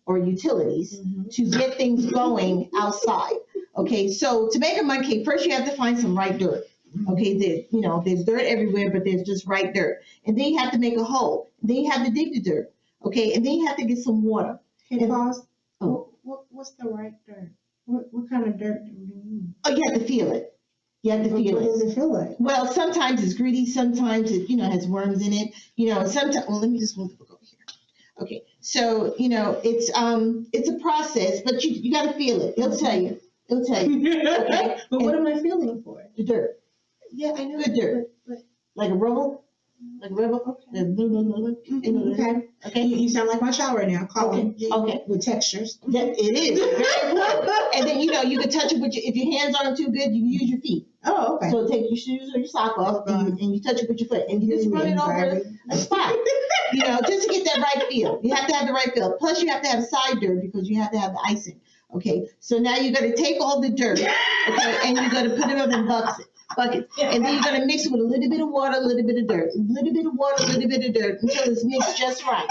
or utilities to get things going outside. Okay, so to make a mud cake, first you have to find some right dirt. Okay, there's dirt everywhere, but there's just right dirt. And then you have to make a hole. Then you have to dig the dirt. Okay, and then you have to get some water. Okay, pause. What's the right dirt? What kind of dirt do you mean? Oh, you have to feel it. You have to feel it. What does it feel like? Well, sometimes it's gritty. Sometimes it, has worms in it. Sometimes. Well, let me just move the book over here. Okay, so it's a process, but you got to feel it. It'll tell you. Okay. But what am I feeling for? The dirt. Yeah, I know. Good dirt. But like a rubble. Like a rubble. Okay. Okay. You sound like my shower now. Okay. With textures. Yeah, it is very important. And then you can touch it with if your hands aren't too good, you can use your feet. Oh, okay. So take your shoes or your sock off and you touch it with your foot and you just run it over a spot. Just to get that right feel. You have to have the right feel. Plus, you have to have side dirt because you have to have the icing. Okay. So now you're going to take all the dirt, okay, and you're going to put it on in buckets. And then you're going to mix it with a little bit of water, a little bit of dirt, a little bit of water, a little bit of dirt until it's mixed just right.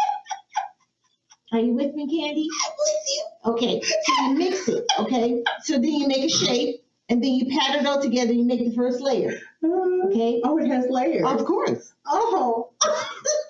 Are you with me, Candy? I'm with you. Okay, so you mix it, okay? So then you make a shape, and then you pat it all together, you make the first layer, okay? Oh, it has layers. Of course. Oh.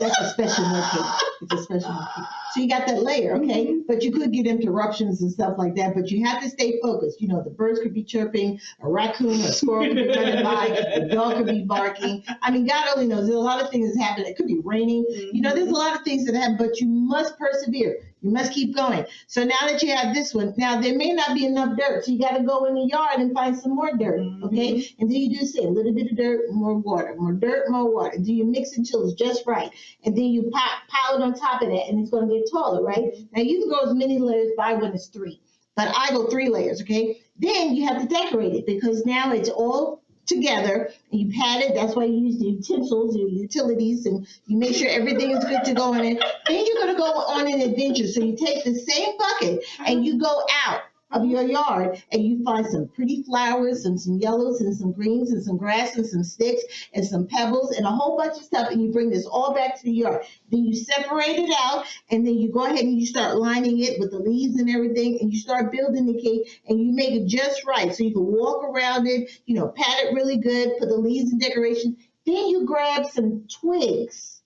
That's a special mud cake. It's a special mud cake. So you got that layer, okay? But you could get interruptions and stuff like that, but you have to stay focused. The birds could be chirping, a raccoon or a squirrel could be running by, a dog could be barking. I mean, God only knows. There's a lot of things that happen. It could be raining. There's a lot of things that happen, but you must persevere. You must keep going. So now that you have this one, now there may not be enough dirt, so you got to go in the yard and find some more dirt, okay? And then you do say a little bit of dirt, more water, more dirt, more water. And then you mix it until it's just right. And then you pile it on top of that, and it's going to get taller, right? Now you can go as many layers, but I went as 3. But I go 3 layers, okay? Then you have to decorate it because now it's all together and you pat it. That's why you use the utensils, your utilities, and you make sure everything is good to go in it. Then you're going to go on an adventure. So you take the same bucket and you go out of your yard and you find some pretty flowers and some yellows and some greens and some grass and some sticks and some pebbles and a whole bunch of stuff, and you bring this all back to the yard. Then you separate it out, and then you go ahead and you start lining it with the leaves and everything, and you start building the cake, and you make it just right so you can walk around it, pat it really good, put the leaves and decorations. Then you grab some twigs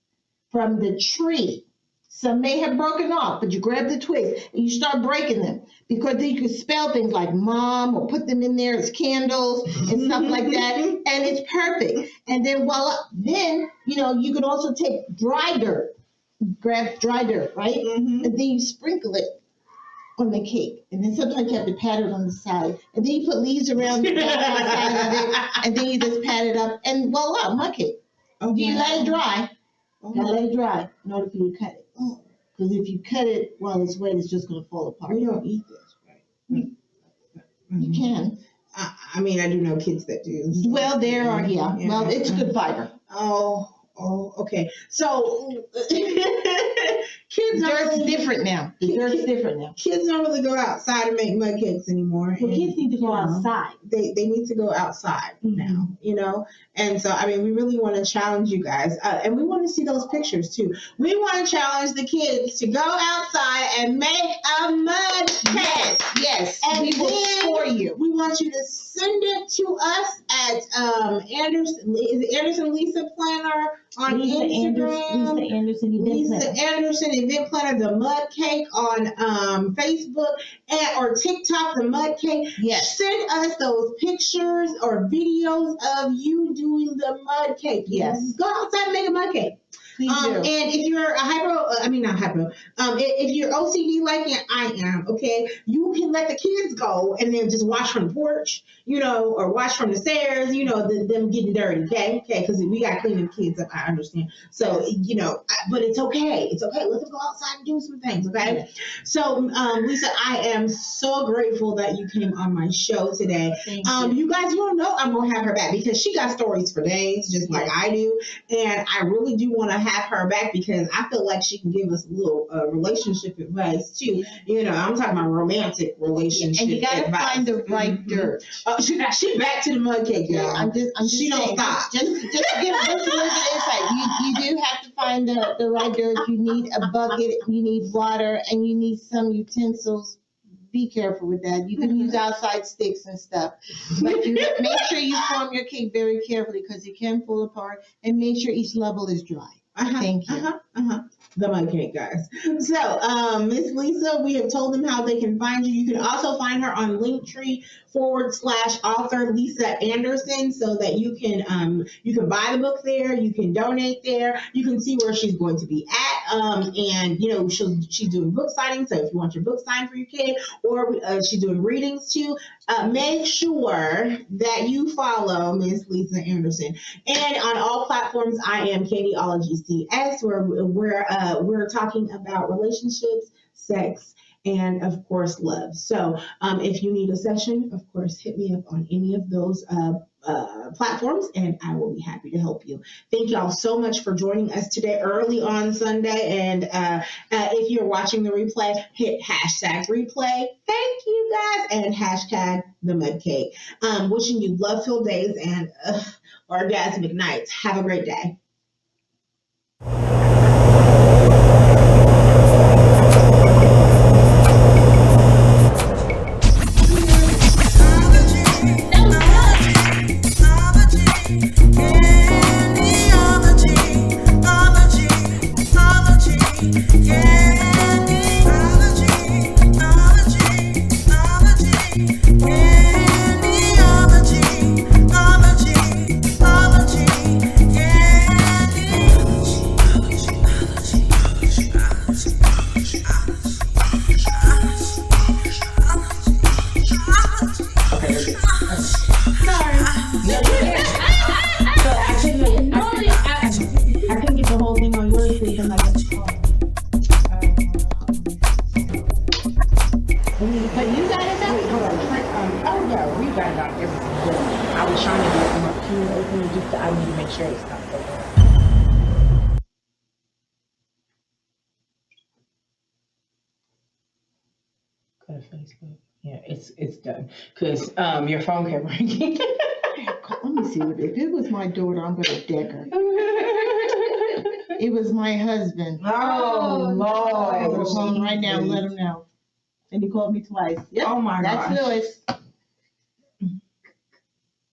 from the tree. Some may have broken off, but you grab the twigs and you start breaking them, because then you can spell things like mom or put them in there as candles and stuff like that. And it's perfect. And then voila, then, you can also take dry dirt, grab dry dirt, right? And then you sprinkle it on the cake. And then sometimes you have to pat it on the side. And then you put leaves around the outside of it. And then you just pat it up and voila, mud cake. Oh, Do you let it dry? Oh, Gotta let it dry in order for you to cut it. Because if you cut it while it's wet, it's just gonna fall apart. we don't eat this, right? You can. I mean, I do know kids that do. So. Well, there are, yeah. Well, it's good fiber. Oh, okay. So kids Dirt's different now. The dirt's different now. Kids don't really go outside and make mud cakes anymore. Well, kids need to go outside. They need to go outside now, you know? And so, I mean, we really want to challenge you guys. And we want to see those pictures too. We want to challenge the kids to go outside and make a mud cake. Yes. And we will score you. We want you to send it to us at Anderson Lisa Planner on Instagram. Lisa Anderson Event Planner, the mud cake on Facebook or TikTok, the mud cake. Yes. Send us those pictures or videos of you doing the mud cake. Yes. Go outside and make a mud cake. Please do. And if you're if you're OCD like I am, okay, you can let the kids go and then just watch from the porch, you know, or watch from the stairs, you know, them getting dirty, okay, because we got to clean the kids up, I understand. So, you know, but it's okay. It's okay. Let them go outside and do some things, okay? Yeah. So, Lisa, I am so grateful that you came on my show today. Thank you. You guys, you don't know I'm going to have her back because she got stories for days, just like I do. And I really do want to have her back because I feel like she can give us a little relationship advice too. You know, I'm talking about romantic relationship and you gotta advice. Find the right dirt. She back to the mud cake, y'all. I'm just she don't saying, stop. Just give us a little bit of insight. You do have to find the right dirt. You need a bucket. You need water, and you need some utensils. Be careful with that. You can use outside sticks and stuff, but you make sure you form your cake very carefully because it can fall apart, and make sure each level is dry. Thank you. The mud cake, guys. So, Miss Lisa, we have told them how they can find you. You can also find her on linktr.ee/author Lisa Anderson, so that you can buy the book there, you can donate there, you can see where she's going to be at, and you know she's doing book signings. So if you want your book signed for your kid, or she's doing readings too, make sure that you follow Miss Lisa Anderson. And on all platforms, I am Candyologycs, where we're talking about relationships, sex, and of course love. So if you need a session, of course, hit me up on any of those platforms and I will be happy to help you. Thank y'all so much for joining us today early on Sunday. And if you're watching the replay, hit #replay. Thank you guys. And #the mud cake. Wishing you love-filled days and orgasmic nights. Have a great day. I was trying to get them up. Can you open it? Just I need to make sure it's not open. Go to Facebook. Yeah, it's done. Cause your phone kept ringing. Let me see what if it was my daughter, I'm gonna deck her. It was my husband. Oh Lord! I'm gonna call him right now and let him know. And he called me twice. Yep. Oh my God. That's Lewis.